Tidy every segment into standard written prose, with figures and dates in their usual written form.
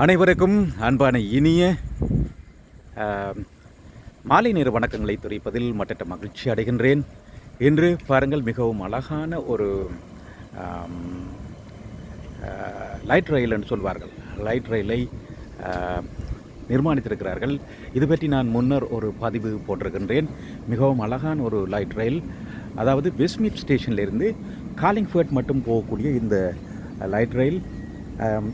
அனைவருக்கும் அன்பான இனிய மாலை நேர வணக்கங்களை தெரிவிப்பதில் மற்ற மகிழ்ச்சி அடைகின்றேன். இன்று பாருங்கள், மிகவும் அழகான ஒரு லைட் ரயில் என்று சொல்வார்கள், லைட் ரயிலை நிர்மாணித்திருக்கிறார்கள். இது பற்றி நான் முன்னர் ஒரு பதிவு போட்டிருக்கின்றேன். மிகவும் அழகான ஒரு லைட் ரயில், அதாவது வெஸ்ட்மீட் ஸ்டேஷனிலிருந்து காலிங்ஃபர்ட் மட்டும் போகக்கூடிய இந்த லைட் ரயில்.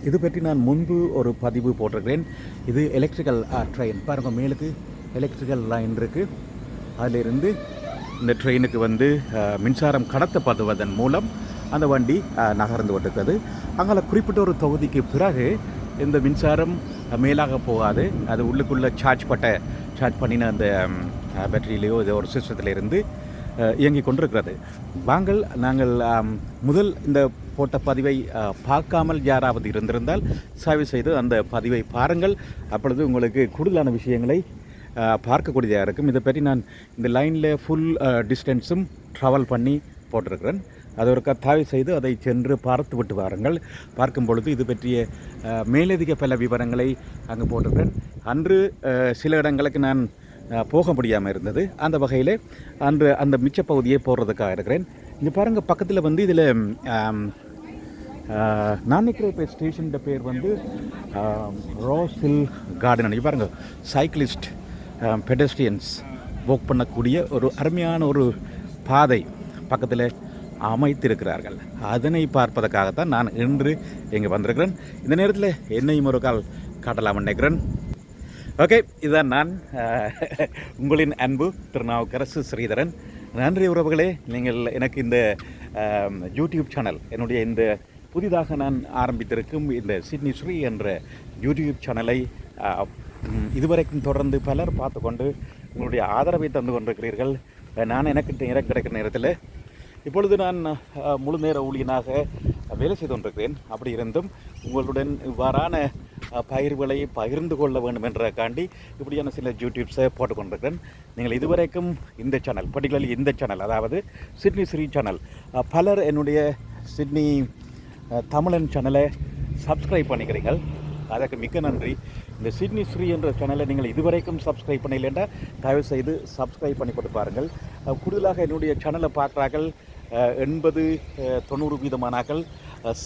இது பற்றி நான் முன்பு ஒரு பதிவு போட்டிருக்கிறேன். இது எலக்ட்ரிக்கல் ட்ரெயின் பாருங்கள், மேலுக்கு எலக்ட்ரிக்கல் லைன் இருக்குது. அதிலிருந்து இந்த ட்ரெயினுக்கு மின்சாரம் கடத்தப்படுவதன் மூலம் அந்த வண்டி நகர்ந்து கொண்டிருக்கிறது. அங்கே குறிப்பிட்ட ஒரு தொகுதிக்கு பிறகு இந்த மின்சாரம் மேலாக போகாது. அது உள்ளுக்குள்ளே சார்ஜ் பண்ணின அந்த பேட்டரியிலேயோ ஏதோ ஒரு சிஸ்டத்திலிருந்து இயங்கி கொண்டிருக்கிறது. நாங்கள் முதல் இந்த போட்ட பதிவை பார்க்காமல் யாராவது இருந்திருந்தால் தயவு செய்து அந்த பதிவை பாருங்கள். அப்பொழுது உங்களுக்கு கூடுதலான விஷயங்களை பார்க்கக்கூடியதாக இருக்கும். இதை பற்றி நான் இந்த லைனில் ஃபுல் டிஸ்டன்ஸும் ட்ராவல் பண்ணி போட்டிருக்கிறேன். அது ஒரு தயவு செய்து அதை சென்று பார்த்து விட்டு வாருங்கள். பார்க்கும் பொழுது இது பற்றிய மேலதிக பல விவரங்களை அங்கே போட்டிருக்கிறேன். அன்று சில இடங்களுக்கு நான் போக முடியாமல் இருந்தது. அந்த வகையில் அன்று அந்த மிச்ச பகுதியை போடுறதுக்காக இருக்கிறேன். இங்கே பாருங்கள், பக்கத்தில் இதில் நான் நிற்கிற இப்போ ஸ்டேஷன் பேர் ரோஸ் ஹில் கார்டன். இங்கே பாருங்கள், சைக்கிளிஸ்ட் பெடஸ்ட்ரியன்ஸ் வாக் பண்ணக்கூடிய ஒரு அருமையான ஒரு பாதை பக்கத்தில் அமைத்திருக்கிறார்கள். அதனை பார்ப்பதற்காகத்தான் நான் இன்று இங்கே வந்திருக்கிறேன். இந்த நேரத்தில் என்னையும் ஒரு கால் காட்டலாம் நினைக்கிறேன். ஓகே, இதுதான் நான் உங்களின் அன்பு திருநாவுக்கரசு ஸ்ரீதரன். நன்றி உறவுகளே. நீங்கள் எனக்கு இந்த யூடியூப் சேனல், என்னுடைய இந்த புதிதாக நான் ஆரம்பித்திருக்கும் இந்த சிட்னி ஸ்ரீ என்ற யூடியூப் சேனலை இதுவரைக்கும் தொடர்ந்து பலர் பார்த்து கொண்டு உங்களுடைய ஆதரவை தந்து கொண்டிருக்கிறீர்கள். நான் எனக்கு கிடைக்கிற நேரத்தில் இப்பொழுது நான் முழு நேர ஊழியனாக வேலை செய்து கொண்டிருக்கிறேன். அப்படி இருந்தும் உங்களுடன் இவ்வாறான பகிர்வுகளை பகிர்ந்து கொள்ள வேண்டும் என்றக்காண்டி இப்படியான சில யூடியூப்ஸை போட்டுக்கொண்டிருக்கிறேன். நீங்கள் இதுவரைக்கும் இந்த சேனல், பர்டிகுலர்லி இந்த சேனல், அதாவது சிட்னி ஸ்ரீ சேனல், பலர் என்னுடைய சிட்னி தமிழன் சேனலை சப்ஸ்கிரைப் பண்ணிக்கிறீர்கள். அதற்கு மிக்க நன்றி. இந்த சிட்னி ஸ்ரீ என்ற சேனலை நீங்கள் இதுவரைக்கும் சப்ஸ்கிரைப் பண்ணலைன்னா தயவு செய்து சப்ஸ்கிரைப் பண்ணி போட்டு பாருங்கள். கூடுதலாக என்னுடைய சேனலை பார்க்குறார்கள் 80-90%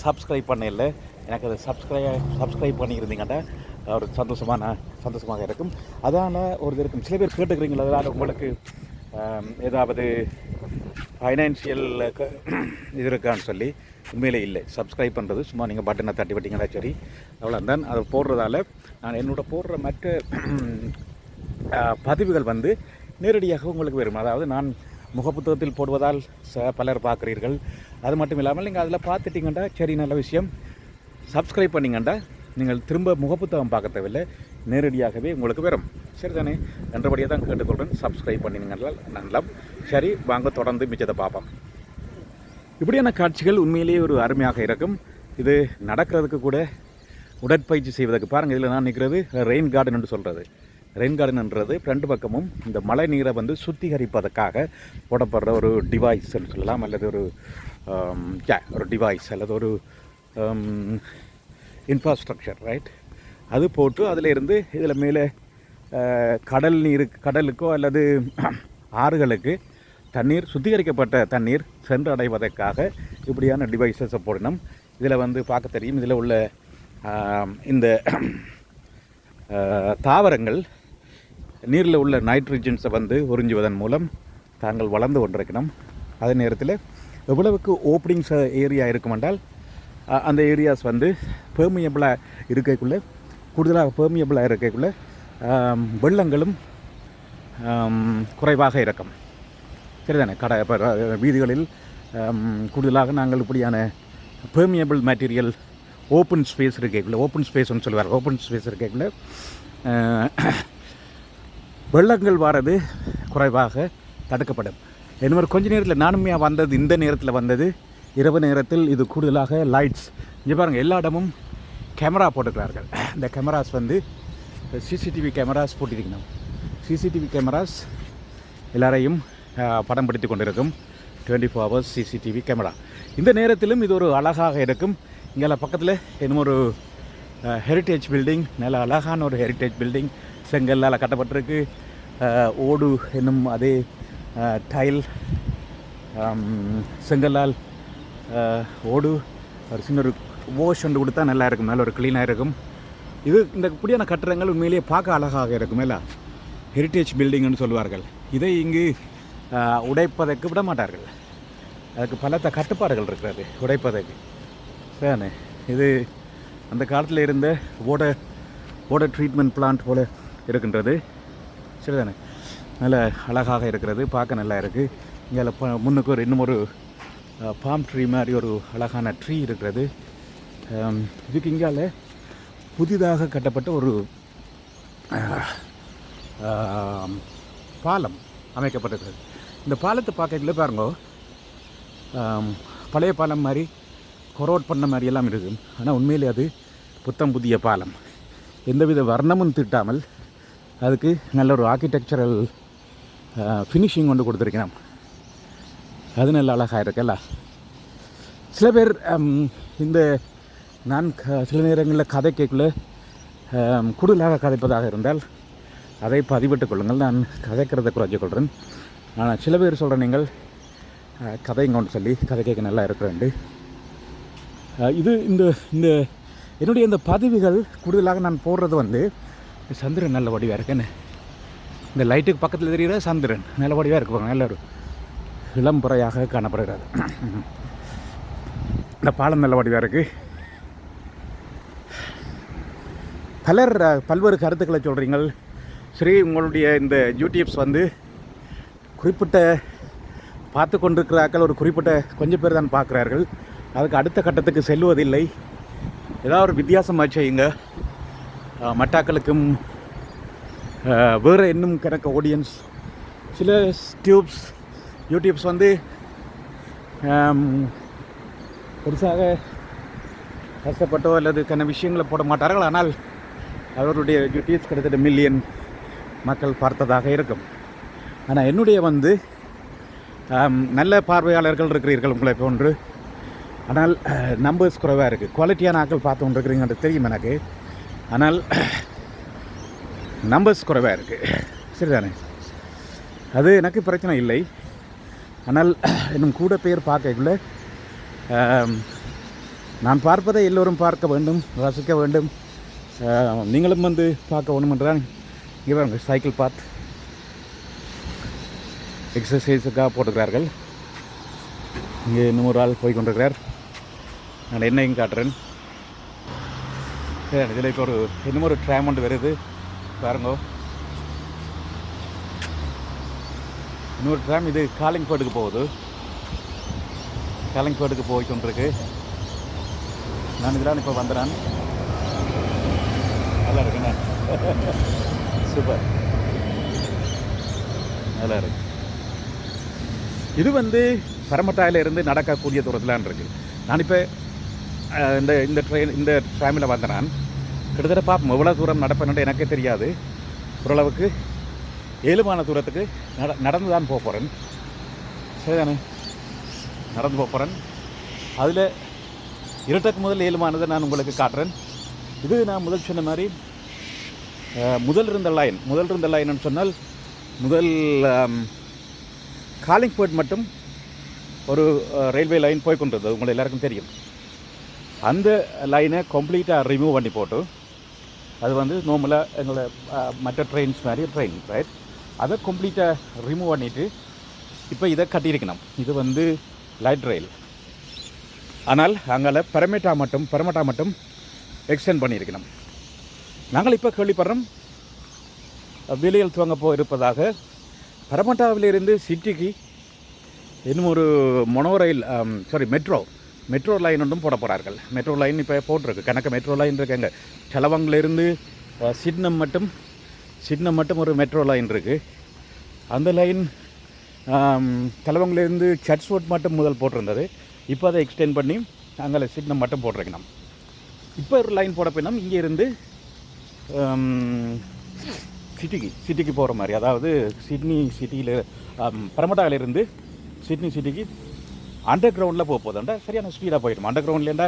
சப்ஸ்கிரைப் பண்ணல. எனக்கு அதை சப்ஸ்கிரைப் பண்ணியிருந்தீங்கன்னா ஒரு சந்தோஷமாக இருக்கும். அதனால் ஒரு இருக்கும் சில பேர் கேட்டுக்கிறீங்களா, அதனால் உங்களுக்கு ஏதாவது ஃபைனான்ஷியல் இது இருக்கான்னு சொல்லி. உண்மையிலே இல்லை. சப்ஸ்கிரைப் பண்ணுறது சும்மா நீங்கள் பட்டனை தட்டி விட்டிங்கன்னா சரி, அவ்வளோ தான். அதை போடுறதால நான் என்னோட போடுற மற்ற பதிவுகள் நேரடியாக உங்களுக்கு வரும். அதாவது நான் முகப்புத்தகத்தில் போடுவதால் பலர் பார்க்குறீர்கள். அது மட்டும் இல்லாமல் நீங்கள் அதில் பார்த்துட்டிங்கன்னா சரி, நல்ல விஷயம். சப்ஸ்கிரைப் பண்ணிங்கண்டா நீங்கள் திரும்ப முகப்புத்தகம் பார்க்க தேவையில்லை, நேரடியாகவே உங்களுக்கு வரும். சரி தானே? என்றபடியாக தான் கேட்டுக்கொள்கிறேன். சப்ஸ்கிரைப் பண்ணினீங்கன்னா நல்லா. சரி, வாங்க தொடர்ந்து மிச்சத்தை பார்ப்போம். இப்படியான காட்சிகள் உண்மையிலேயே ஒரு அருமையாக இருக்கும். இது நடக்கிறதுக்கு கூட, உடற்பயிற்சி செய்வதற்கு. பாருங்கள், இதில் நான் நிற்கிறது ரெயின் கார்டன் என்று சொல்கிறது. ரெயின் கார்டன்ன்றது ரெண்டு பக்கமும் இந்த மழை நீரை சுத்திகரிப்பதற்காக போடப்படுற ஒரு டிவைஸ் என்று சொல்லலாம், அல்லது ஒரு டிவைஸ் அல்லது ஒரு இன்ஃப்ராஸ்ட்ரக்சர், ரைட்? அது போட்டு அதில் இருந்து இதில் மேலே கடலுக்கோ அல்லது ஆறுகளுக்கு தண்ணீர், சுத்திகரிக்கப்பட்ட தண்ணீர் சென்று அடைவதற்காக இப்படியான டிவைஸஸை போடணும். இதில் பார்க்க தெரியும், இதில் உள்ள இந்த தாவரங்கள் நீரில் உள்ள நைட்ரஜன்ஸை உறிஞ்சுவதன் மூலம் தாங்கள் வளர்ந்து கொண்டிருக்கணும். அதே நேரத்தில் எவ்வளவுக்கு ஓப்பனிங்ஸ் ஏரியா இருக்குமென்றால் அந்த ஏரியாஸ் பெர்மியபிளாக இருக்கக்குள்ளே, கூடுதலாக பெர்மியபிளாக இருக்கக்குள்ளே வெள்ளங்களும் குறைவாக இருக்கும். சரிதானே? வீதிகளில் கூடுதலாக நாங்கள் இப்படியான பெர்மியபிள் மெட்டீரியல் ஓப்பன் ஸ்பேஸ் இருக்கக்குள்ளே, ஓப்பன் ஸ்பேஸ்ன்னு சொல்லுவார், ஓப்பன் ஸ்பேஸ் இருக்கக்குள்ளே வெள்ளங்கள் வாரது குறைவாக தடுக்கப்படும். இன்னொரு கொஞ்ச நேரத்தில் நானுமே இந்த நேரத்தில் இரவு நேரத்தில் இது கூடுதலாக லைட்ஸ். இங்கே பாருங்கள், எல்லா இடமும் கேமரா போட்டுக்கிறார்கள். இந்த கேமராஸ் சிசிடிவி கேமராஸ் போட்டிருக்கணும். சிசிடிவி கேமராஸ் எல்லாரையும் படம் பிடித்து கொண்டிருக்கும். 24 hours சிசிடிவி கேமரா. இந்த நேரத்திலும் இது ஒரு அழகாக இருக்கும். இங்கே பக்கத்தில் இன்னும் ஒரு ஹெரிட்டேஜ் பில்டிங், நல்ல அழகான ஒரு ஹெரிட்டேஜ் பில்டிங், செங்கல்லால் கட்டப்பட்டிருக்கு. ஓடு என்னும் அதே டைல், செங்கல்லால் ஓடு ஒரு சின்ன ஒரு வாஷ் ஒன்று கொடுத்தா நல்லா இருக்கும், நல்ல ஒரு க்ளீனாக இருக்கும். இது இந்த இப்படியான கட்டிடங்கள் உண்மையிலேயே பார்க்க அழகாக இருக்கும். இல்லை, ஹெரிட்டேஜ் பில்டிங்னு சொல்லுவார்கள். இதை இங்கு உடைப்பதற்கு விட மாட்டார்கள். அதுக்கு பல கட்டுப்பாடுகள் இருக்கிறது உடைப்பதற்கு. சரிண்ணே, இது அந்த காலத்தில் இருந்த வாட்டர் ட்ரீட்மெண்ட் பிளான்ட் போல் இருக்கின்றது. சரிதானே, நல்ல அழகாக இருக்கிறது, பார்க்க நல்லா இருக்குது. இங்கே முன்னுக்கு இன்னும் ஒரு பாம் ட்ரீ மாதிரி ஒரு அழகான ட்ரீ இருக்கிறது. இதுக்கு இங்கால புதிதாக கட்டப்பட்ட ஒரு பாலம் அமைக்கப்பட்டிருக்கிறது. இந்த பாலத்தை பார்க்கல பாருங்க, பழைய பாலம் மாதிரி கொரோட் பண்ண மாதிரி எல்லாம் இருக்குது. ஆனால் உண்மையிலே அது புத்தம் புதிய பாலம், எந்தவித வர்ணமும் திட்டாமல் அதுக்கு நல்ல ஒரு ஆர்கிடெக்சரல் ஃபினிஷிங் கொண்டு கொடுத்துருக்கேன். அது நல்ல அழகாக இருக்குல்ல. சில பேர் இந்த நான் சில நேரங்களில் கதை கேட்கல கூடுதலாக கதைப்பதாக இருந்தால் அதை பதிவிட்டுக் கொள்ளுங்கள், நான் கதைக்கிறத குறைச்சி கொள்கிறேன். ஆனால் சில பேர் சொல்கிற நீங்கள் கதைங்கன்னு சொல்லி கதை கேட்க நல்லா இருக்கிறேன். இது இந்த இந்த என்னுடைய இந்த பதிவுகள் கூடுதலாக நான் போடுறது வந்து சந்திரன் நல்ல வடிவாக இருக்குன்னு, இந்த லைட்டுக்கு பக்கத்தில் தெரிகிற சந்திரன் நல்ல வடிவாக இருக்கு, நல்ல ஒரு இளம்புறையாக காணப்படுகிறது. இந்த பாலம் நல்ல வடிவாக இருக்குது. பல்வேறு கருத்துக்களை சொல்கிறீங்கள். சரி, உங்களுடைய இந்த யூடியூப்ஸ் வந்து குறிப்பிட்ட பார்த்து கொண்டிருக்கிறார்கள், ஒரு குறிப்பிட்ட கொஞ்சம் பேர் தான் பார்க்குறார்கள், அதுக்கு அடுத்த கட்டத்துக்கு செல்வதில்லை. ஏதாவது ஒரு வித்தியாசமாக செய்யுங்க. மட்டாக்களுக்கும் வேறு இன்னும் கணக்கு ஆடியன்ஸ். சில யூடியூப்ஸ் வந்து பெருசாக கஷ்டப்பட்டோ அல்லது கன விஷயங்களை போட மாட்டார்கள், ஆனால் அவருடைய யூடியூப்ஸ் கிட்டத்தட்ட மில்லியன் மக்கள் பார்த்ததாக இருக்கும். ஆனால் என்னுடைய வந்து நல்ல பார்வையாளர்கள் இருக்கிறீர்கள் உங்களை போன்று, ஆனால் நம்பர்ஸ் குறைவாக இருக்குது. குவாலிட்டியான ஆக்கள் பார்த்து கொண்டு இருக்கிறீங்கன்றது தெரியும் எனக்கு, ஆனால் நம்பர்ஸ் குறைவாக இருக்குது. சரிதானே, அது எனக்கு பிரச்சனை இல்லை. ஆனால் இன்னும் கூட பேர் பார்க்கக்குள்ள நான் பார்ப்பதை எல்லோரும் பார்க்க வேண்டும், ரசிக்க வேண்டும். நீங்களும் வந்து பார்க்க வேணும் என்றால் இங்கே பாருங்க, சைக்கிள் பாத் எக்ஸசைஸுக்காக போட்டுக்கிறார்கள். இங்கே இன்னும் ஒரு ஆள் போய் கொண்டிருக்கிறார். நான் என்னையும் காட்டுறேன். சரி, இதில் இப்போ இன்னும் ஒரு ட்ராம் ஒன்று வருது பாருங்க. இன்னொரு ட்ராம், இது காலிங்பேட்டுக்கு போகுது. காலிங்பேட்டுக்கு போய் கொண்டிருக்கு. நான் இதெல்லாம் இப்போ வந்துடுறேன். நல்லா இருக்குண்ணா, சூப்பர், நல்லா இருக்கு. இது வந்து பரமட்டாயிலிருந்து நடக்கக்கூடிய தூரத்திலான் இருக்குது. நான் இப்போ இந்த ட்ராமில் வந்தேன். நான் கிட்டத்தட்ட பார்ப்போம் எவ்வளோ தூரம் நடப்பேன்னு எனக்கே தெரியாது. ஓரளவுக்கு ஏழுமான தூரத்துக்கு நடந்து தான் போக போகிறேன். சரிதானே, நடந்து போக போகிறேன். அதில் இருட்டக்கு முதல் ஏழுமானதை நான் உங்களுக்கு காட்டுறேன். இது நான் முதல் சொன்ன மாதிரி முதல் இருந்த லைன்னு சொன்னால் முதல் காலிங்பேட் மட்டும் ஒரு ரயில்வே லைன் போய்கொண்டிருந்தது, உங்களுக்கு எல்லாருக்கும் தெரியும். அந்த லைனை கம்ப்ளீட்டாக ரிமூவ் பண்ணி போட்டு, அது வந்து நார்மலாக எங்களை மற்ற ட்ரெயின்ஸ் மாதிரி ட்ரெயின் ரைட், அதை கம்ப்ளீட்டாக ரிமூவ் பண்ணிவிட்டு இப்போ இதை கட்டியிருக்கணும். இது வந்து லைட் ரயில். ஆனால் அங்கே பரமட்டா மட்டும் எக்ஸ்டெண்ட் பண்ணியிருக்கணும். நாங்கள் இப்போ கேள்விப்படுறோம் வேலைகள் துவங்க போயிருப்பதாக. பரமட்டாவிலிருந்து சிட்டிக்கு இன்னும் ஒரு மெட்ரோ லைன் ஒன்றும் போட போகிறார்கள். மெட்ரோ லைன் இப்போ போட்டிருக்கு, கணக்கு மெட்ரோ லைன் இருக்குங்க. செலவங்கிலிருந்து சிட்னம் மட்டும் ஒரு மெட்ரோ லைன் இருக்குது. அந்த லைன் செலவங்கிலிருந்து சர்ச்வுட் மட்டும் முதல் போட்டிருந்தது. இப்போ அதை எக்ஸ்டெண்ட் பண்ணி அங்கே சிட்னம் மட்டும் போட்டிருக்கணும். இப்போ ஒரு லைன் போட போயினோம் இங்கே இருந்து சிட்டிக்கு போகிற மாதிரி, அதாவது சிட்னி சிட்டியில் பரமட்டாவிலிருந்து சிட்னி சிட்டிக்கு அண்டர் கிரவுண்டில் போகுதாண்டா சரியான ஸ்பீடாக போயிடும். அண்டர் கிரவுண்ட்லேண்டா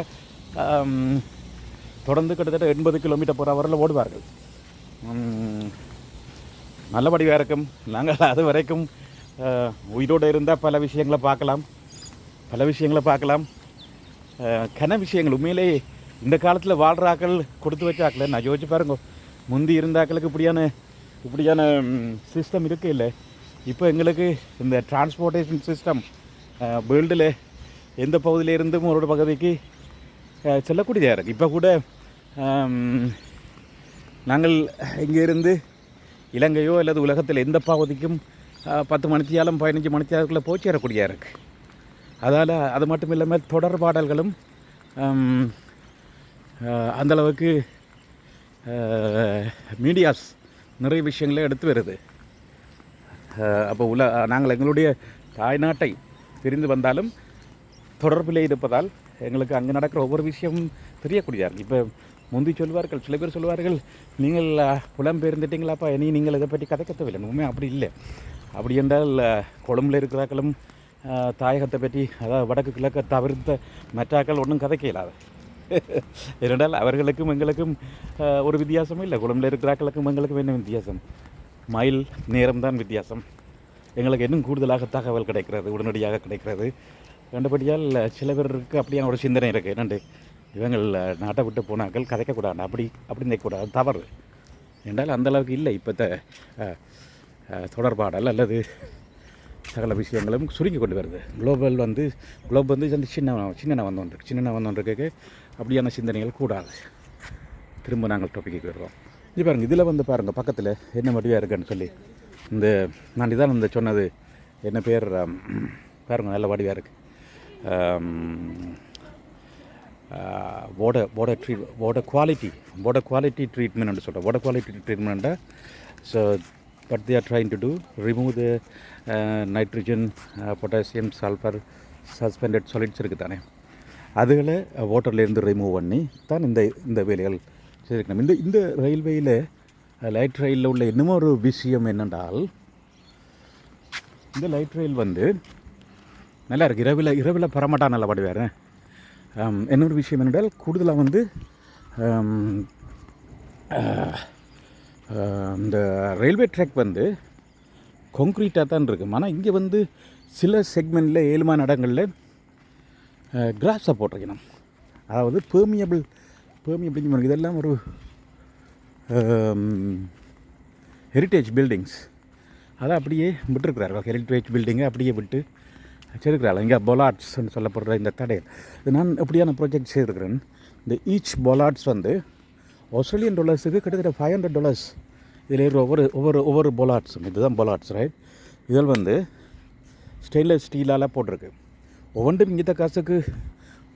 தொடர்ந்து கிட்டத்தட்ட 80 கிலோமீட்டர் per hour ஓடுவார்கள். நல்லபடியாக இருக்கும். நாங்கள் அது வரைக்கும் உயிரோடு இருந்தால் பல விஷயங்களை பார்க்கலாம். கன விஷயங்கள் உண்மையிலே இந்த காலத்தில் வாழ்கிறாக்கள் கொடுத்து வச்சாக்கள் நான் யோசிச்சு பாருங்க. முந்தி இருந்தாக்களுக்கு இப்படியான சிஸ்டம் இருக்கே இல்லை. இப்போ எங்களுக்கு இந்த டிரான்ஸ்போர்ட்டேஷன் சிஸ்டம் வேர்ல்டில் எந்த பகுதியிலிருந்தும் ஒரு பகுதிக்கு செல்லக்கூடியதாக இருக்குது. இப்போ கூட நாங்கள் இங்கேருந்து இலங்கையோ அல்லது உலகத்தில் எந்த பகுதிக்கும் 10 மணித்தியாலும் 15 மணித்தியாலுக்குள்ளே போய் சேரக்கூடியதாக இருக்குது. அதால் அது மட்டும் இல்லாமல் தொடர்பாடல்களும் அந்தளவுக்கு மீடியாஸ் நிறைய விஷயங்களை எடுத்து வருது. அப்போ நாங்கள் எங்களுடைய தாய்நாட்டை பிரிந்து வந்தாலும் தொடர்பில் இருப்பதால் எங்களுக்கு அங்கே நடக்கிற ஒவ்வொரு விஷயமும் தெரியக்கூடியதாக. இப்போ முந்தி சொல்வார்கள், சில பேர் சொல்வார்கள், நீங்கள் புலம்பெயர்ந்துட்டீங்களாப்பா, இனி நீங்கள் இதை பற்றி கதைக்க தேவையில்லை. உண்மை அப்படி இல்லை. அப்படி என்றால் கொழும்பில் இருக்கிறாக்களும் தாயகத்தை பற்றி, அதாவது வடக்கு கிழக்க தவிர்த்த மற்றாக்கள் ஒன்றும் கதைக்க இல்லாத. ஏனென்றால் அவர்களுக்கும் எங்களுக்கும் ஒரு வித்தியாசமும் இல்லை. கொழும்பில் இருக்கிறாக்களுக்கும் எங்களுக்கும் என்ன வித்தியாசம்? மைல் நேரம்தான் வித்தியாசம். எங்களுக்கு இன்னும் கூடுதலாக தகவல் கிடைக்கிறது, உடனடியாக கிடைக்கிறது. கண்டபடியால் சில பேருக்கு அப்படியான ஒரு சிந்தனை இருக்குது. என்னண்டு இவங்கள் நாட்டை விட்டு போனாக்கள் கதைக்கக்கூடாது, அப்படி நினைக்கக்கூடாது, தவறு என்றால் அந்தளவுக்கு இல்லை. இப்போ தொடர்பாடல் அல்லது சகல விஷயங்களும் சுருங்கி கொண்டு வருது. குளோப் வந்து சின்ன வந்தோன்றிருக்கு. அப்படியான சிந்தனைகள் கூடாது. திரும்ப நாங்கள் டாபிக்கு வருவோம். இது பாருங்கள், இதில் வந்து பாருங்கள் பக்கத்தில் என்ன வடிவாக இருக்குன்னு சொல்லி நான் இதான் இந்த சொன்னது என்ன பேர் பாருங்கள், நல்ல வடிவாக இருக்குது. water quality treatment சொல்கிறேன். water quality treatment. So what they are trying to do, remove the nitrogen, potassium, sulfur, suspended solids இருக்குது தானே, அதுகளை வாட்டர்லேருந்து ரிமூவ் பண்ணி தான் இந்த வேலைகள் செய்திருக்கணும். இந்த ரயில்வேயில் லைட் ரயிலில் உள்ள இன்னமும் ஒரு விஷயம் என்னென்றால், இந்த லைட் ரயில் வந்து நல்லா இருக்குது. இரவில் பரமாட்டா நல்லா பாடுவார். இன்னொரு விஷயம் என்னென்றால், கூடுதலாக வந்து இந்த ரயில்வே ட்ராக் வந்து கான்க்ரீட்டாக தான் இருக்குது. ஆனால் இங்கே வந்து சில செக்மெண்ட்டில் 7 இடங்களில் கிராஸை போட்டிருக்கணும். அதாவது பெர்மியபிள் இதெல்லாம் ஒரு ஹெரிட்டேஜ் பில்டிங்ஸ், அதை அப்படியே விட்டுருக்குறாரு. ஹெரிட்டேஜ் பில்டிங்கை அப்படியே விட்டு செய்திருக்கிறாள். இங்கே பொலாட்ஸ்ன்னு சொல்லப்படுற இந்த தடையல், இது நான் எப்படியான ப்ராஜெக்ட் செய்திருக்கிறேன். இந்த ஈச் பொலாட்ஸ் வந்து $Australian கிட்டத்தட்ட $500. இதில் இருக்கிற ஒவ்வொரு பொலாட்ஸும், இதுதான் பொலாட்ஸ் ரைட். இதில் வந்து ஸ்டெயின்லெஸ் ஸ்டீலால் போட்டிருக்கு. ஒவ்வொன்றும் இங்கிட்ட காசுக்கு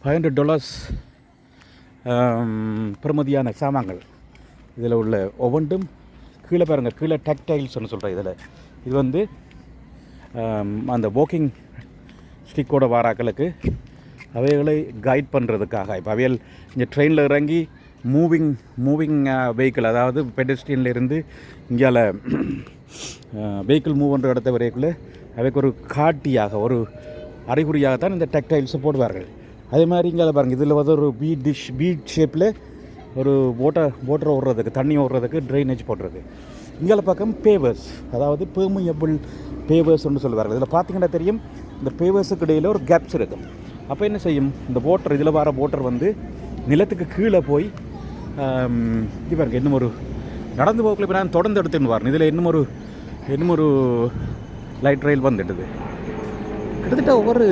$500 பிரமதியான சாமான்கள். இதில் உள்ள ஒவ்வொன்றும் கீழே பாருங்கள், கீழே டெக்டைல்ஸ்னு சொல்கிறேன். இது வந்து அந்த வாக்கிங் ஸ்டிக்கோட வாராக்களுக்கு அவைகளை கைட் பண்ணுறதுக்காக. இப்போ அவைகள் இங்கே ட்ரெயினில் இறங்கி மூவிங் வெஹிக்கிள், அதாவது பெடஸ்ட்ரியன்லேருந்து இங்கால வெஹிக்கிள் மூவ் பண்ணுற இடத்த வரைக்குள்ளே அவைக்கு ஒரு காட்டியாக, ஒரு அறிகுறியாகத்தான் இந்த டெக்டைல்ஸை போடுவார்கள். அதே மாதிரி இங்கே பாருங்கள், இதில் வந்து ஒரு பீட் ஷேப்பில் ஒரு வாட்டர் ஓடுறதுக்கு, தண்ணி ஓடுறதுக்கு ட்ரைனேஜ் போடுறது. இங்கே பக்கம் பேவர்ஸ், அதாவது பெர்மியபிள் பேவர்ஸ்ன்னு சொல்லுவார்கள். இதில் பார்த்தீங்கன்னா தெரியும், இந்த பேவர்ஸுக்கு இடையில் ஒரு கேப்ஸ் இருக்கும். அப்போ என்ன செய்யும், இந்த வாட்டர், இதில் வர வாட்டர் வந்து நிலத்துக்கு கீழே போய் இது பாருங்க, இன்னும் ஒரு நடந்து போக்கில் இப்போ நான் தொடர்ந்து எடுத்துன்னு வரேன். இதில் இன்னும் ஒரு லைட் ரயில் வந்துடுது. கிட்டத்தட்ட ஒவ்வொரு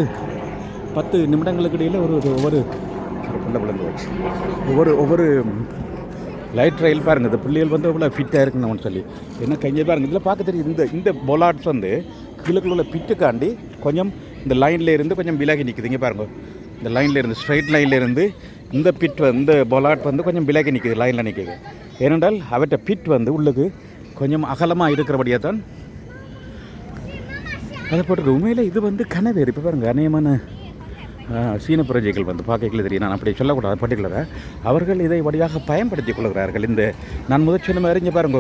10 நிமிடங்களுக்கு இடையில் ஒவ்வொரு லைட் ரயில் பாருங்கள். இந்த பிள்ளைகள் வந்து எவ்வளோ ஃபிட்டாக இருக்குன்னு சொல்லி என்ன கையை பாருங்கள். இதில் பார்க்க தெரியும், இந்த பொலாட்ஸ் வந்து கீழக்குள்ள பிட்டுக்காண்டி கொஞ்சம் இந்த லைனில் இருந்து கொஞ்சம் விலகி நிற்குது. இங்கே பாருங்கள், இந்த லைனில் இருந்து, ஸ்ட்ரைட் லைனில் இருந்து இந்த இந்த பொலாட் வந்து கொஞ்சம் விலகி நிற்குது, லைனில் நிற்குது. ஏனென்றால் அவற்றை பிட் வந்து உள்ளுக்கு கொஞ்சம் அகலமாக இருக்கிறபடியாக தான் அதை போட்டிருக்கு. உண்மையில் இது வந்து கனவேறு. இப்போ பாருங்கள், அநேகமான சீன பிரஜைகள் வந்து பார்க்கல தெரியும், நான் அப்படி சொல்லக்கூடாது பர்டிகுலராக. அவர்கள் இதை வழியாக பயன்படுத்தி கொள்கிறார்கள். இந்த நான் முதல் சொன்ன மாதிரி இங்கே பாருங்க,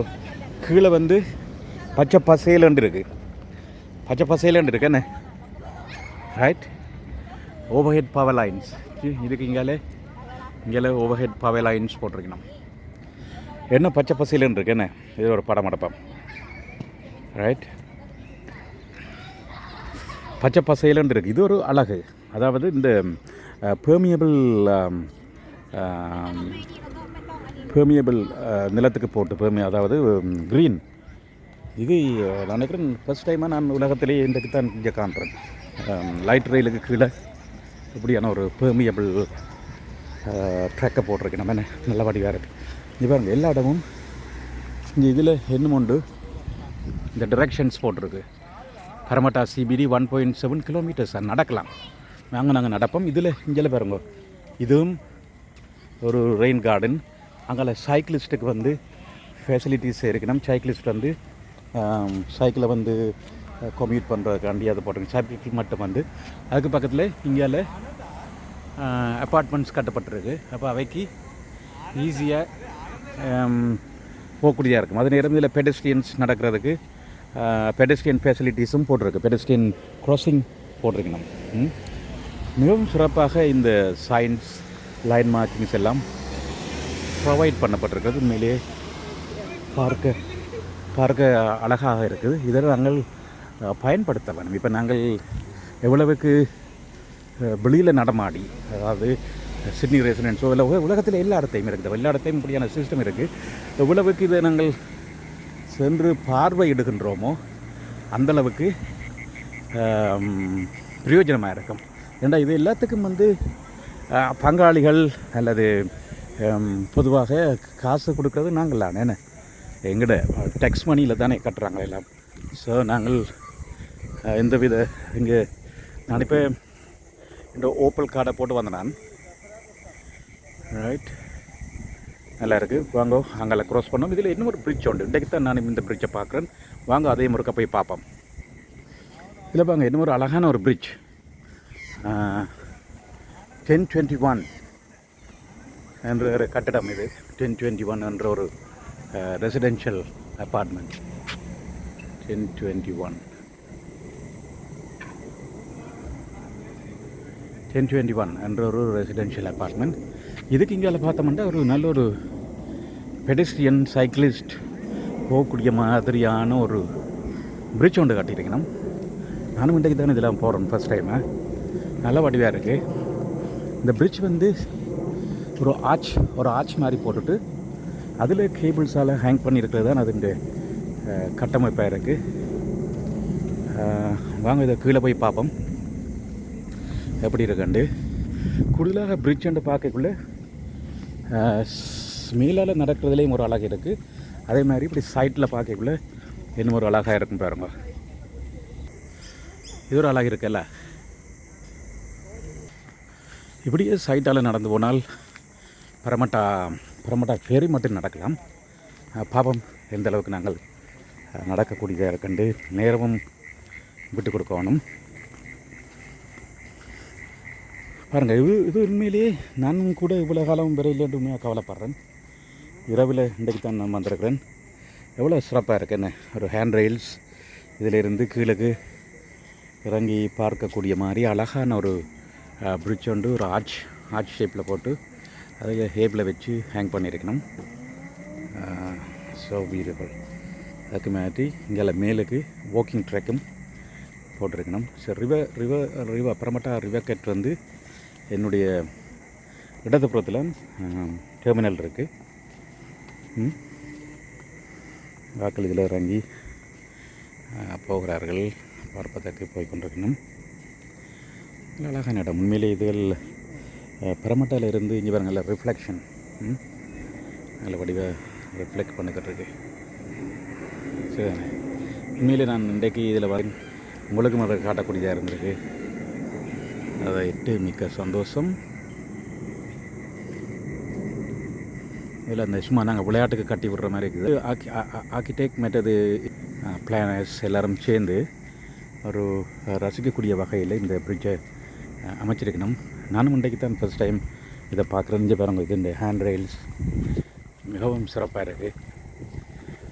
கீழே வந்து பச்சை பசையிலண்டு இருக்கு என்ன right. Over head power lines இதுக்கு இங்காலே இங்கே ஓவர் ஹெட் பவர் லைன்ஸ் போட்டிருக்கணும். என்ன பச்சை பசையிலன்னு இருக்கு என்ன, இது ஒரு படம் அடப்பம். ரைட், பச்சை பசையிலன்னு இருக்குது. இது ஒரு அழகு. அதாவது இந்த பெர்மியபிள் நிலத்துக்கு போட்டு அதாவது க்ரீன். இது நான் நினைக்கிறேன் ஃபஸ்ட் டைமாக நான் உலகத்திலேயே இன்றைக்கு தான் இங்கே காண்றேன். லைட் ரயிலுக்கு கீழே இப்படியான ஒரு பெர்மியபிள் ட்ராக்கை போட்டிருக்கு. நம்ம என்ன நல்ல வடிவாக இருக்குது. இது பாருங்கள், எல்லா இடமும் இங்கே இதில் என்னும் உண்டு இந்த டிரெக்ஷன்ஸ் போட்டிருக்கு. பரமட்டா CBD 1.7 கிலோமீட்டர்ஸ் நடக்கலாம். நாங்கள் நடப்போம். இதில் இங்கே பாருங்க, இதுவும் ஒரு ரெயின் கார்டன். அங்கே சைக்கிளிஸ்ட்டுக்கு வந்து ஃபெசிலிட்டிஸ் இருக்குது. நம்ம சைக்கிளிஸ்ட் வந்து சைக்கிளை வந்து கம்யூட் பண்ணுறதுக்காண்டி அதை போட்டிருக்கு. சைக்கிள் மட்டும் வந்து அதுக்கு பக்கத்தில் இங்கே அப்பார்ட்மெண்ட்ஸ் கட்டப்பட்டிருக்கு. அப்போ அவைக்கு ஈஸியாக போகக்கூடியதாக இருக்கும். அதே நேரம் இதில் பெடஸ்ட்ரியன்ஸ் நடக்கிறதுக்கு பெடஸ்ட்ரியன் ஃபெசிலிட்டிஸும் போட்டிருக்கு. பெடஸ்ட்ரியன் க்ராசிங் போட்டிருக்கு. நம்ம மிகவும் சிறப்பாக இந்த சைன்ஸ் லைன் மார்க்கிங்ஸ் எல்லாம் ப்ரொவைட் பண்ணப்பட்டிருக்கிறது. உண்மையிலே பார்க்க அழகாக இருக்குது. இதை நாங்கள் பயன்படுத்த வேணும். இப்போ நாங்கள் எவ்வளவுக்கு வெளியில் நடமாடி, அதாவது சிட்னி ரெசிடென்ஸோ இல்லை உலகத்தில் எல்லா இடத்தையும் இருக்குது, எல்லா இடத்தையும் இப்படியான சிஸ்டம் இருக்குது. எவ்வளவுக்கு இதை நாங்கள் சென்று பார்வையிடுகின்றோமோ அந்தளவுக்கு பிரயோஜனமாக இருக்கும். ஏன்னா இது எல்லாத்துக்கும் வந்து பங்காளிகள் அல்லது பொதுவாக காசு கொடுக்குறது நாங்கள் தானே, என்ன எங்கட டேக்ஸ் மணியில் தானே கட்டுறாங்க எல்லாம். ஸோ நாங்கள் எந்தவித இங்கே நான் இப்போ இந்த ஓப்பல் கார்டை போட்டு வந்தேன் நான். ரைட், நல்லா இருக்குது. வாங்க அங்கே க்ராஸ் பண்ணோம். இதில் இன்னும் ஒரு பிரிட்ஜ் உண்டு. இன்றைக்கு தான் நான் இந்த பிரிட்ஜை பார்க்குறேன். வாங்க அதே முறைக்க போய் பார்ப்போம். இதில் பாங்க இன்னும் ஒரு அழகான ஒரு பிரிட்ஜ். 1021 என்ற ஒரு கட்டடம். இது 1021 என்ற ஒரு ரெசிடென்ஷியல் அப்பார்ட்மெண்ட். 1021 என்ற ஒரு ரெசிடென்ஷியல் அப்பார்ட்மெண்ட். இதுக்கு இங்கே பார்த்தோம்னா ஒரு நல்ல ஒரு பெடஸ்ட்ரியன் சைக்கிளிஸ்ட் போகக்கூடிய மாதிரியான ஒரு பிரிட்ஜ் ஒன்று கட்டியிருக்கணும். நானும் இன்றைக்கு தானே இதெல்லாம் போகிறேன் ஃபஸ்ட் டைமு. நல்ல வடிவாக இருக்குது. இந்த பிரிட்ஜ் வந்து ஒரு ஆர்ச் மாதிரி போட்டுட்டு அதில் கேபிள்ஸால் ஹேங் பண்ணியிருக்கிறது தான் அது இங்கே கட்டமைப்பாக இருக்குது. வாங்க இதை கீழே போய் பார்ப்போம் எப்படி இருக்குண்டு. கூடுதலாக பிரிட்ஜ் பார்க்கக்குள்ளே மேலால் நடக்கிறதுலேயும் ஒரு அழகு இருக்குது. அதே மாதிரி இப்படி சைட்டில் பார்க்கக்குள்ளே இன்னும் ஒரு அழகாக இருக்கும் பாருங்க. இது ஒரு அழகு இருக்குல்ல. இப்படியே சைட்டால் நடந்து போனால் பரமட்டா ஃபேரி மட்டும் நடக்கலாம். பாப்பம் எந்த அளவுக்கு நாங்கள் நடக்கக்கூடியதாக இருக்கண்டு. நேரமும் விட்டு கொடுக்கணும். பாருங்கள், இது உண்மையிலேயே நானும் கூட இவ்வளோ காலம் விரையிலேருந்து உண்மையாக கவலைப்படுறேன். இரவில் இன்றைக்கு தான் நான் வந்திருக்கிறேன். எவ்வளோ சிறப்பாக இருக்குன்னு ஒரு ஹேண்ட் ரெயில்ஸ் இதிலிருந்து கீழே இறங்கி பார்க்கக்கூடிய மாதிரி அழகான ஒரு பிரிட்ஜ் ஒன்று ஒரு ஆர்ச் ஷேப்பில் போட்டு அதை ஹேப்பில் வச்சு ஹேங் பண்ணியிருக்கணும். So beautiful. அதுக்கு மாதிரி இங்கே மேலுக்கு வாக்கிங் ட்ராக்கும் போட்டிருக்கணும். So river Parramatta river cut வந்து என்னுடைய இடதுபுறத்தில் டெர்மினல் இருக்குது. வாக்கள் இதில் இறங்கி போகிறார்கள். பார்ப்பதற்கு போய் கொண்டிருக்கணும். அழகான இடம் உண்மையிலே. இதுகள் பரமட்டாவில் இருந்து இங்கே பாருங்கள ரிஃப்ளெக்ஷன் நல்ல வடிவாக ரிஃப்ளெக்ட் பண்ணிக்கிட்டு இருக்கு. சரிதானே? உண்மையிலே நான் இன்றைக்கு இதில் வர உங்களுக்கு அதை காட்டக்கூடியதாக இருந்திருக்கு. அதை இட்டு மிக்க சந்தோஷம். இதில் அந்த சும்மா நாங்கள் விளையாட்டுக்கு கட்டி விடுற மாதிரி இருக்குது. ஆர்கிடெக்ட் மற்றது பிளானர்ஸ் எல்லோரும் சேர்ந்து ஒரு ரசிக்கக்கூடிய வகையில் இந்த பிரிட்ஜை அமைச்சிருக்கணும். நானும் இன்றைக்கு தான் ஃபஸ்ட் டைம் இதை பார்க்குறேன். இங்கே பாருங்கள், இது இந்த ஹேண்ட் ரெயில்ஸ் மிகவும் சிறப்பாக இருக்குது.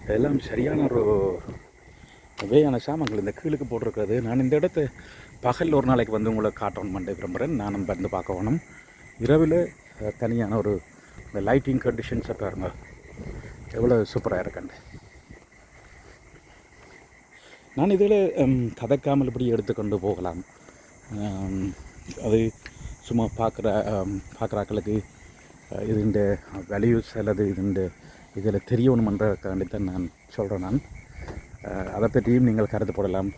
இதெல்லாம் சரியான ஒரு வேயான சாமான்கள் இந்த கீழுக்கு போட்டிருக்கிறது. நான் இந்த இடத்த பகல் ஒரு நாளைக்கு வந்து உங்களை காட்டணும் பண்ணி விரும்புகிறேன். நானும் வந்து பார்க்க வேணும். இரவில் தனியான ஒரு இந்த லைட்டிங் கண்டிஷன்ஸை பாருங்க எவ்வளோ சூப்பராக இருக்குண்டு. நான் இதில் கதைக்காமல் இப்படி எடுத்துக்கொண்டு போகலாம். அது சும்மா பார்க்குறாக்களுக்கு இதுண்ட வேல்யூஸ் அல்லது இதில் தெரியணுமன்றக்காண்டி தான் நான் சொல்கிறேன். நான் அதை பற்றியும் நீங்கள் கருத்து போடலாம்.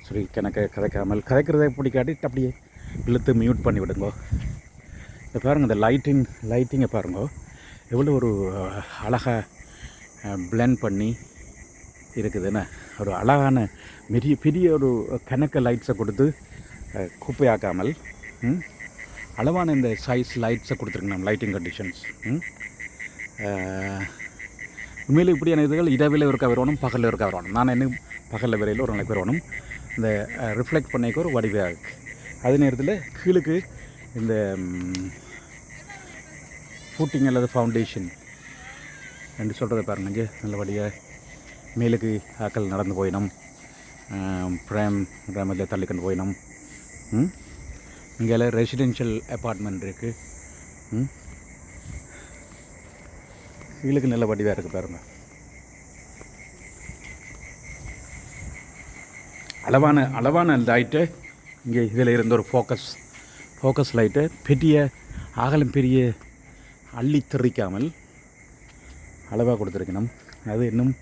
சரி, கதைக்காமல் கதைக்கிறதை பிடிக்காட்டி அப்படியே இழுத்து மியூட் பண்ணி விடுங்கோ. இதை பாருங்கள், இந்த லைட்டிங்கை பாருங்கோ எவ்வளோ ஒரு அழகாக பிளெண்ட் பண்ணி இருக்குதுன்னு. ஒரு அழகான பெரிய ஒரு கணக்க லைட்ஸை கொடுத்து குப்பையாக்காமல் அளவான இந்த சைஸ் லைட்ஸை கொடுத்துருங்க நம்ம லைட்டிங் கண்டிஷன்ஸ். உண்மையில் இப்படியான இதுகள் இரவில் இருக்க வரணும், பகலில் இருக்க வரணும். நான் என்ன பகலில் வரையில் ஒரு நாளைக்கு வரணும். இந்த ரிஃப்ளெக்ட் பண்ணிக்க ஒரு வடிவாக இருக்குது. அதே நேரத்தில் கீழுக்கு இந்த ஃபூட்டிங் அல்லது ஃபவுண்டேஷன் என்று சொல்கிறத பாருங்க. இங்கே நல்ல வழியாக மேலுக்கு ஆக்கள் நடந்து போயிடும், பிரேமில் தள்ளிக்கொண்டு போயிடும். இங்கே ரெசிடென்ஷியல் அப்பார்ட்மெண்ட் இருக்குது. கீழுக்கு நல்ல வடிவாக இருக்குது பாருங்கள். அளவான லைட்டு இங்கே இதில் இருந்த ஒரு ஃபோக்கஸ் லைட்டு பெரிய அகலம் பெரிய அள்ளி தெரிக்காமல் அளவாக கொடுத்துருக்கணும். அது இன்னும்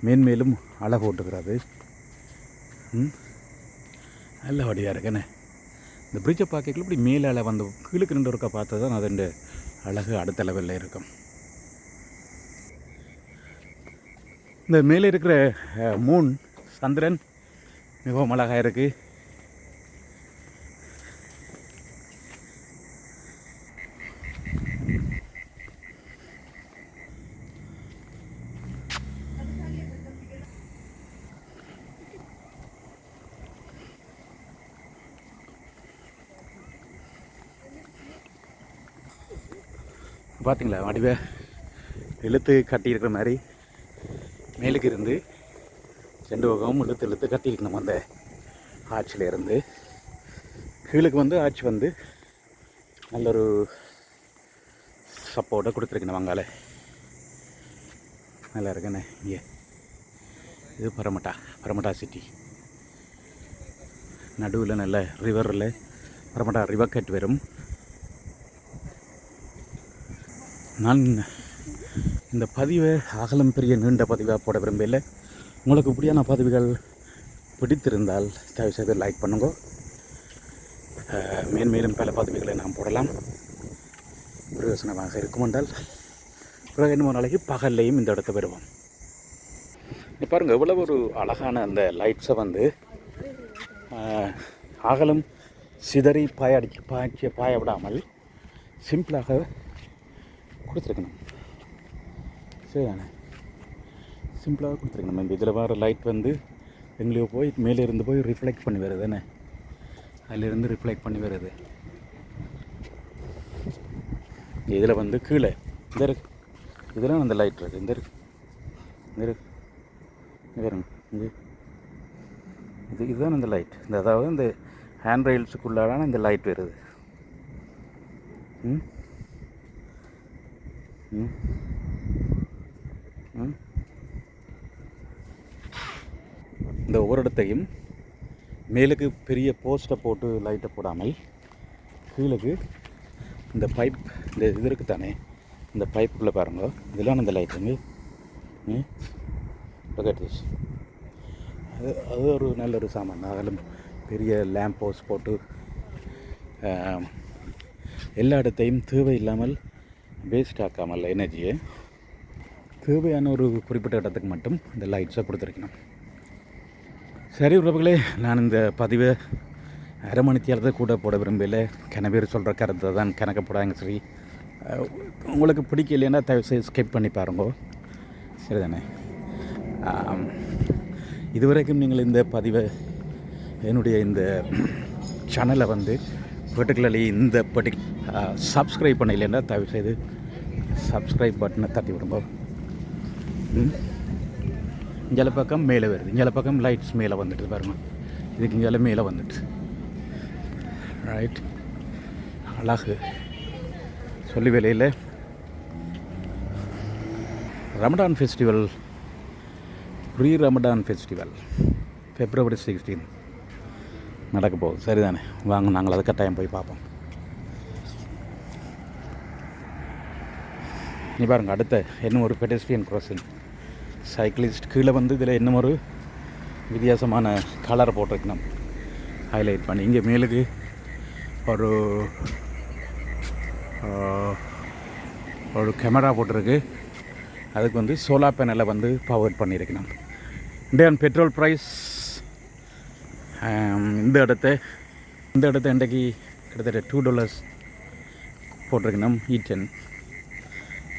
மேன்மேலும் அழகு ஓட்டுக்கிறது. நல்ல வடிவாக இருக்குண்ணே. இந்த பிரிட்ஜை பார்க்கல இப்படி மேலே வந்து கீழுக்கு ரெண்டு ஒருக்கா பார்த்தா தான் அதோட அழகு அடுத்த லெவலில் இருக்கும். இந்த மேலே இருக்கிற மூன் சந்திரன் மிகவும் அழகாக இருக்குது. பார்த்தீங்களா, வடிவை இழுத்து கட்டியிருக்கிற மாதிரி மேலுக்கு இருந்து ரெண்டு பக்கமும் இழுத்து கட்டியிருக்கணும். அந்த ஆட்சியில் இருந்து கீழுக்கு வந்து ஆட்சி வந்து நல்ல ஒரு சப்போர்ட்டை கொடுத்துருக்கணும். வங்காள நல்லா இருக்குண்ணே. இங்கே இது பரமட்டா சிட்டி நடுவில் நல்ல ரிவரில் பரமட்டா ரிவர் கட் வரும். நான் இந்த பதிவை அகலம் பெரிய நீண்ட பதிவாக போட விரும்பல. உங்களுக்கு இப்படியான பதிவுகள் பிடித்திருந்தால் தயவுசெய்து லைக் பண்ணுங்க. மேன்மேலும் பல பதிவுகளை நாம் போடலாம். பிரயோசனமாக இருக்கும் என்றால் பிறகு இன்னும் நாளைக்கு பகல்லையும் இந்த இடத்த வருவோம். நீ பாருங்கள், எவ்வளோ ஒரு அழகான அந்த லைட்ஸை வந்து அகலம் சிதறி பாய விடாமல் சிம்பிளாக கொடுத்துருக்கணும். சரிதானே, சிம்பிளாக கொடுத்துருக்கணும். நம்ம இதில் வர லைட் வந்து எங்கேயோ போய் மேலே இருந்து போய் ரிஃப்ளெக்ட் பண்ணி வருது தானே, அதிலிருந்து ரிஃப்ளெக்ட் பண்ணி வருது. இதில் வந்து கீழே இந்த இதெல்லாம் அந்த லைட் இருக்குது. இந்த இதுதான் இந்த லைட். அதாவது இந்த ஹேண்ட் ரெயில்ஸுக்குள்ளான இந்த லைட் வருது. இந்த ஒவ்வொரு இடத்தையும் மேலுக்கு பெரிய போஸ்ட்டை போட்டு லைட்டை போடாமல் கீழுக்கு இந்த பைப் இந்த இது இருக்குது தானே, இந்த பைப்புக்குள்ளே பாருங்க, இதெல்லாம் இந்த லைட்டுங்க. அது ஒரு நல்ல ஒரு சாமான். அதில் பெரிய லேம்ப் போஸ்ட் போட்டு எல்லா இடத்தையும் தேவையில்லாமல் வேஸ்ட் ஆக்காமல் எனர்ஜியை தேவையான ஒரு குறிப்பிட்ட இடத்துக்கு மட்டும் இந்த லைட்ஸை கொடுத்துருக்கணும். சரி உறவுகளே, நான் இந்த பதிவை அரை மணித்தியாலத்தை கூட போட விரும்பல. பேர் சொல்கிற கருத்தை தான் கணக்க போடாங்க. சரி, உங்களுக்கு பிடிக்கலைன்னா தயவுசெய்து ஸ்கிப் பண்ணி பாருங்க. சரிதானே, இதுவரைக்கும் நீங்கள் இந்த பதிவை என்னுடைய இந்த சேனலை வந்து பர்டிகுலர்லி இந்த சப்ஸ்கிரைப் பண்ணலைன்னா தயவுசெய்து சப்ஸ்கிரைப் பட்டனை தட்டி விடுங்க. இங்கே பக்கம் மேலே வருது, இங்கே பக்கம் லைட்ஸ் மேலே வந்துட்டு பாருங்க. இதுக்கு இங்கே மேலே வந்துட்டு ரைட் அழகு சொல்லி வேலையில் Ramadan festival, pre Ramadan festival February 16 நடக்க போகுது. சரிதானே, வாங்க நாங்கள் அது கட்டாயம் போய் பார்ப்போம். நீ பாருங்க, அடுத்த இன்னும் ஒரு பெடஸ்ட்ரியன் க்ராசிங், சைக்கிளிஸ்ட் கீழே வந்து இதில் இன்னும் ஒரு வித்தியாசமான கலரை போட்டிருக்கணும், ஹைலைட் பண்ணி. இங்கே மேலுக்கு ஒரு கேமரா போட்டிருக்கு. அதுக்கு வந்து சோலார் பேனலை வந்து பவர் பண்ணியிருக்கணும். இந்தியன் பெட்ரோல் ப்ரைஸ் இந்த இடத்த இன்றைக்கு கிட்டத்தட்ட $2 போட்டிருக்கணும். E10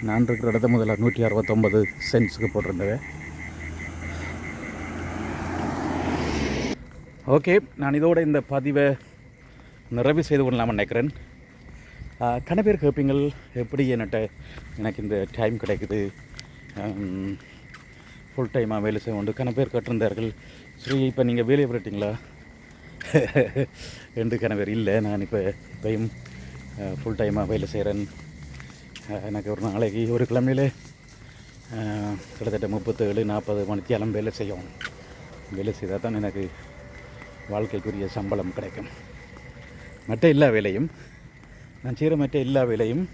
நான் இருக்கிற இடத்த முதல்ல 169 சென்ட்ஸுக்கு போட்டிருந்தது. ஓகே, நான் இதோட இந்த பதிவை நிறைவு செய்து கொள்ளலாம்னு நினைக்கிறேன். கன பேர் கேட்பீங்கள், எப்படி எனக்கு இந்த டைம் கிடைக்குது, ஃபுல் டைமாக வேலை செய்ய உண்டு. கன பேர் கேட்டிருந்தார்கள், சரி இப்போ நீங்கள் வேலையை விட்டுட்டீங்களா என்று. கன பேர் இல்லை, நான் இப்போயும் ஃபுல் டைமாக வேலை செய்கிறேன். எனக்கு ஒரு நாளைக்கு ஒரு கிழமையிலே கிட்டத்தட்ட 37-40 மணித்தியாலம் வேலை செய்யும். வேலை செய்தால் தான் எனக்கு வாழ்க்கைக்குரிய சம்பளம் கிடைக்கும். மற்ற எல்லா வேலையும் நான் செய்கிற எல்லா வேலையும்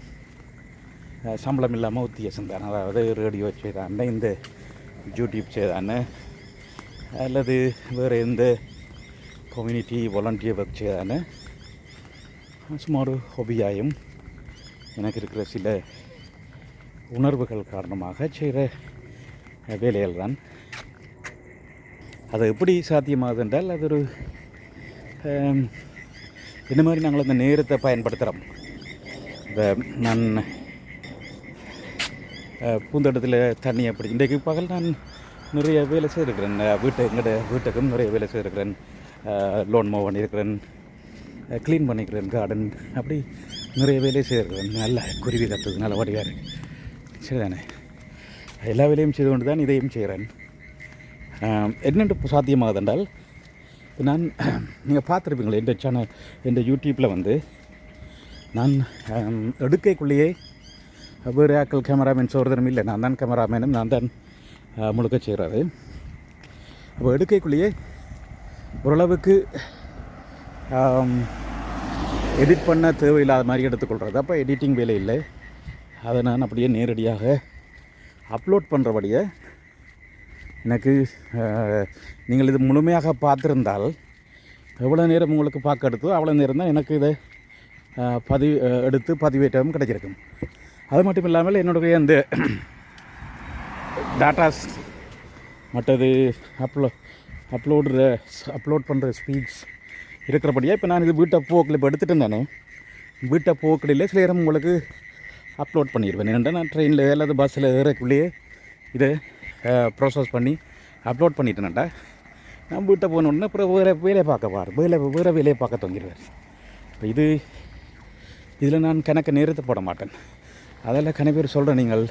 சம்பளம் இல்லாமல் உத்தியாசம் தான். அதாவது ரேடியோ செய்தானே, இந்த யூடியூப் செய்தானே, அல்லது வேறு எந்த கம்யூனிட்டி வாலண்டியர் ஒர்க் செய்தானே, சும்மா ஒரு ஹொபியாயும் எனக்கு இருக்கிற சில உணர்வுகள் காரணமாக செய்கிற வேலைகள் தான். அது எப்படி சாத்தியமாகுது என்றால், அது ஒரு இந்த மாதிரி நாங்கள் அந்த நேரத்தை பயன்படுத்துகிறோம். நான் பூந்தோட்டத்தில் தண்ணி அப்படி இன்றைக்கு பகல் நான் நிறைய வேலை செய்திருக்கிறேன். வீட்டுக்கும் நிறைய வேலை செய்திருக்கிறேன். லோன் மூவ் பண்ணியிருக்கிறேன், க்ளீன் பண்ணிக்கிறேன், கார்டன் அப்படி நிறைய வேலையை செய்திருக்கிறேன். நல்ல குருவி கற்றுது, நல்ல வடிவாக இருக்குது. சரிதானே, எல்லா வேலையும் செய்து கொண்டு தான் இதையும் செய்கிறேன். என்னென்று சாத்தியமாகுது என்றால், நான் நீங்கள் பார்த்துருப்பீங்களே இந்த சேனல், இந்த யூடியூப்பில் வந்து நான் எடுக்கைக்குள்ளேயே வேறு ஆக்கள் கேமராமேன்ஸ் ஒருத்தரும் இல்லை, நான் தான் கேமராமேனும், நான் தான் முழுக்க செய்கிறது. அப்போ எடுக்கைக்குள்ளேயே ஓரளவுக்கு எடிட் பண்ண தேவையில்லாத மாதிரி எடுத்துக்கொள்கிறது. அப்போ எடிட்டிங் வேலை இல்லை, அதை நான் அப்படியே நேரடியாக அப்லோட் பண்ணுறபடியே எனக்கு நீங்கள் இது முழுமையாக பார்த்துருந்தால் எவ்வளோ நேரம் உங்களுக்கு பார்க்க எடுத்தோ அவ்வளோ நேரம் தான் எனக்கு இதை எடுத்து பதிவேற்றவும் கிடைச்சிருக்கும். அது மட்டும் இல்லாமல் என்னுடைய அந்த டாட்டாஸ் மற்றது அப்லோட் பண்ணுற ஸ்பீட்ஸ் இருக்கிறபடியாக இப்போ நான் இது வீட்டை போக்கில் இப்போ எடுத்துகிட்டு இருந்தானே, வீட்டை போக்கில் சில நேரம் உங்களுக்கு அப்லோட் பண்ணிடுவேன். ஏன்னா நான் ட்ரெயினில் அல்லது பஸ்ஸில் ஏறக்குள்ளேயே இதை ப்ராசஸ் பண்ணி அப்லோட் பண்ணிட்டேன்டா. நான் வீட்டை போனோடனே அப்புறம் வேறு வேலையை வேறு வேலையை பார்க்க தொங்கிடுவேன். இப்போ இதில் நான் கணக்கு நேரத்தை போட மாட்டேன். அதெல்லாம் கணக்கு பேர் சொல்கிறேன், நீங்கள்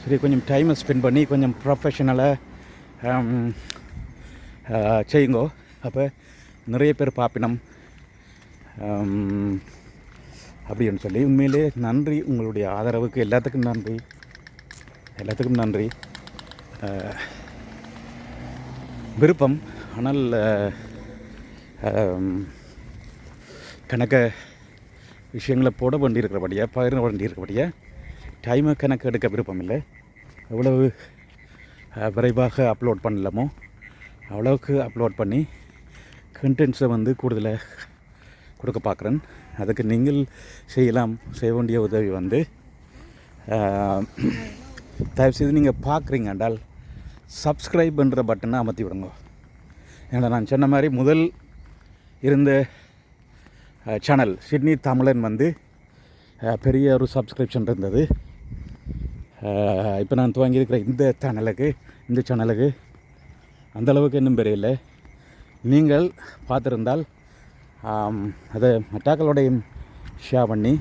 சரி கொஞ்சம் டைமை ஸ்பெண்ட் பண்ணி கொஞ்சம் ப்ரொஃபஷனலாக செய்யுங்கோ, அப்போ நிறைய பேர் பார்ப்பினம் அப்படின்னு சொல்லி. உண்மையிலே நன்றி, உங்களுடைய ஆதரவுக்கு எல்லாத்துக்கும் நன்றி. விருப்பம், ஆனால் கணக்க விஷயங்களை போட வேண்டியிருக்கிறபடியாக, பகிர வேண்டியிருக்கிறபடியாக டைமை கணக்கு எடுக்க விருப்பம் இல்லை. எவ்வளவு விரைவாக அப்லோட் பண்ணலாமோ அவ்வளோவுக்கு அப்லோட் பண்ணி கண்டென்ட்ஸை வந்து கூடுதலாக கொடுக்க பார்க்குறேன். அதுக்கு நீங்கள் செய்ய வேண்டிய உதவி வந்து தயவுசெய்து நீங்கள் பார்க்குறீங்க என்றால் சப்ஸ்கிரைப் பண்ணுற பட்டனை அமர்த்தி விடுங்க. ஏன்னா நான் சொன்ன மாதிரி முதல் இருந்த சேனல் சிட்னி தமிழன் வந்து பெரிய ஒரு சப்ஸ்கிரிப்ஷன் இருந்தது. இப்போ நான் துவங்கியிருக்கிற இந்த சேனலுக்கு அந்தளவுக்கு இன்னும் பெரிய இல்லை. நீங்கள் பார்த்துருந்தால் அதை மற்றாக்களோடையும் ஷேர் பண்ணி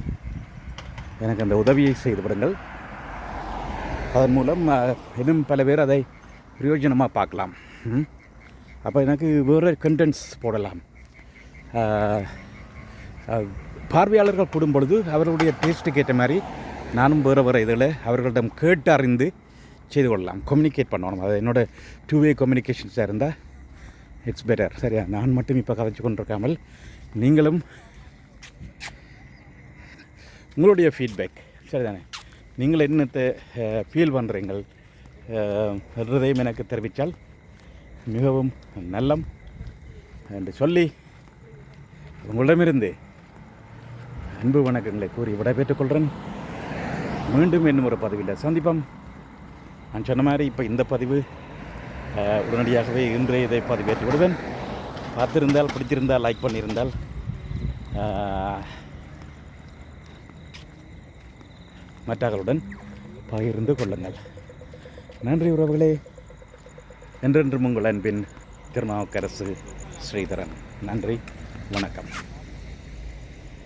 எனக்கு அந்த உதவியை செய்து விடுங்கள். அதன் மூலம் இன்னும் பல பேர் அதை பிரயோஜனமாக பார்க்கலாம். அப்போ எனக்கு வேறு கண்டென்ட்ஸ் போடலாம். பார்வையாளர்கள் கூடும் பொழுது அவர்களுடைய டேஸ்ட்டுக்கு ஏற்ற மாதிரி நானும் வேறு இதில் அவர்களிடம் கேட்டு அறிந்து செய்து கொள்ளலாம். கம்யூனிகேட் பண்ணணும். அது என்னோடய 2-way கம்யூனிகேஷன்ஸாக இருந்தால் இட்ஸ் பெட்டர். சரியா? நான் மட்டும் இப்போ கதைச்சு கொண்டிருக்காமல் நீங்களும் உங்களுடைய ஃபீட்பேக் சரிதானே, நீங்கள் என்னத்தை ஃபீல் பண்ணுறீங்கள் ஹிருதயம் எனக்கு தெரிவித்தால் மிகவும் நல்லம் என்று சொல்லி உங்களிடமிருந்து அன்பு வணக்கங்களை கூறி விடைபெற்றுக் கொள்கிறேன். மீண்டும் இன்னும் ஒரு பதிவில் சந்திப்போம். நான் சொன்ன மாதிரி இப்போ இந்த பதிவு உடனடியாகவே இன்றைய இதை பதிவேற்றி விடுவேன். பார்த்திருந்தால் பிடிச்சிருந்தால் லைக் பண்ணியிருந்தால் மற்றவர்களுடன் பகிர்ந்து கொள்ளுங்கள். நன்றி உறவுகளே. என்றென்றும் உங்கள் அன்பின் திருநாவுக்கரசு ஸ்ரீதரன். நன்றி, வணக்கம்.